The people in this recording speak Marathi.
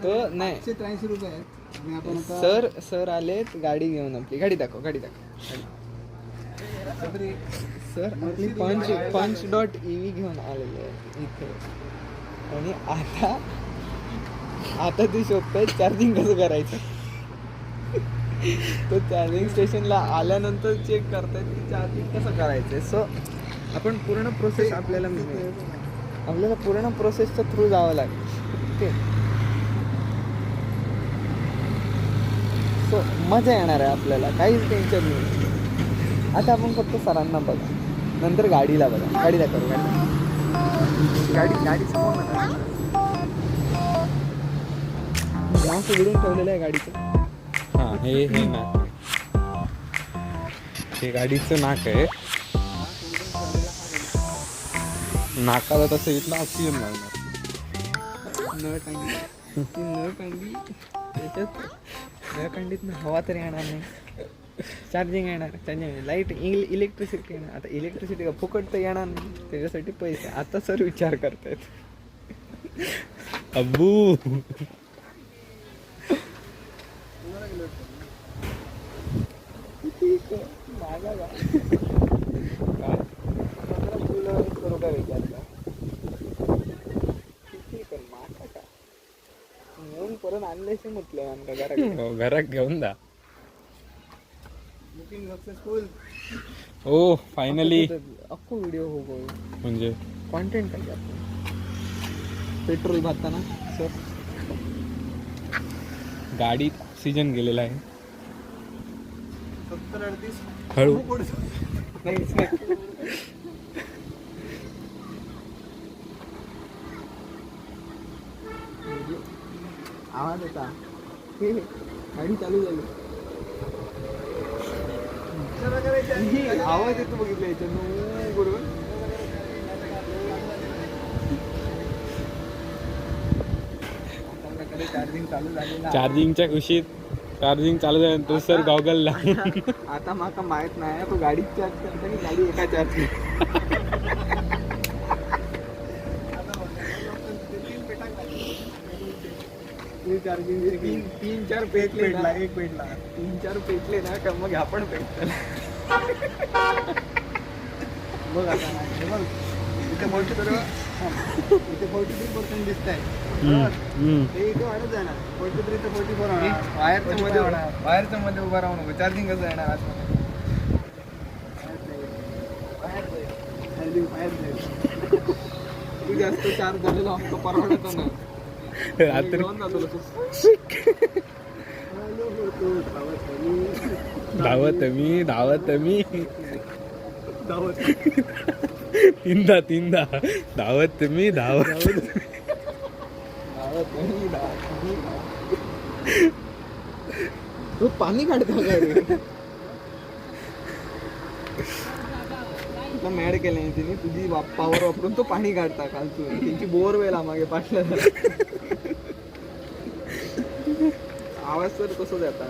तो नाही 83 रुपये आहेत आणि आपण आता सर आलेत गाडी घेऊन आपली. गाडी दाखव सर आपली पंच डॉट EV घेऊन आलेले आहेत इथे. आणि आता ते शोधतायत चार्जिंग कसं करायचं. तो चार्जिंग स्टेशनला आल्यानंतर चेक करतायत की चार्जिंग कसं करायचं. सो आपण पूर्ण प्रोसेस आपल्याला पूर्ण प्रोसेसच्या थ्रू जावं लागेल. ओके, सो मजा येणार आहे आपल्याला, काहीच टेन्शन नाही. आता आपण फक्त सरांना बघा, नंतर गाडीला बघा. गाडी दाखव. गाडी समोर नका. नाव उघडून ठेवलेलं आहे गाडीचं. हां, हे नाक, हे गाडीचं नाक आहे. नाकाला तसं इथलं ऑक्सिजन लागणार. नळ कांडी त्याच्यात नळ कांडीतनं हवा तर येणार नाही, चार्जिंग येणार, लाईट इलेक्ट्रिसिटी येणार. आता इलेक्ट्रिसिटी का फुकट तर येणार नाही, त्याच्यासाठी पैसे. आता सर विचार करतायत. अब्बू परत आणल्याशी म्हटलं घरात घेऊन जा. Booking successful. ओ फायनली अख्खो व्हिडिओ हो म्हणजे कॉन्टेंट आहे आपण. पेट्रोल भरताना सर गाडीत ऑक्सिजन गेलेला आहे. 70-38 हळू आवाज येता. गाडी चालू झाली. आवाज येतो बघितलं याच्यानं बरोबर. चार्जिंग चालू झालेला. चार्जिंगच्या खुशीत चार्जिंग चालू झाल्यानंतर सर गॉगल लावून. आता माका माहित नाही तो गाडीत चार्ज करता की गाडी एका चार्ज. चार्जिंग 3-4 पेटले ना, एक पेटला 3-4 पेटले ना का मग आपण पेटला. बघ आता बघ इथे 43% दिसत आहे. ते इथे वाढत जाणार. 43 ते 44 होणार. वायरच्या मध्ये उभा राहू नको. चार्जिंग कसं येणार आतमध्ये. तू जास्त चार्ज झालेला आमचं परवडत नाही. रात्री धावत मी तीनदा धावत मी तू पाणी काढता काय रे. मॅड केलं तिने तुझी पावर वापरून तो पाणी काढता खालतून. त्यांची बोरवेल मागे पाटलं. आवाज तर कसं जाता.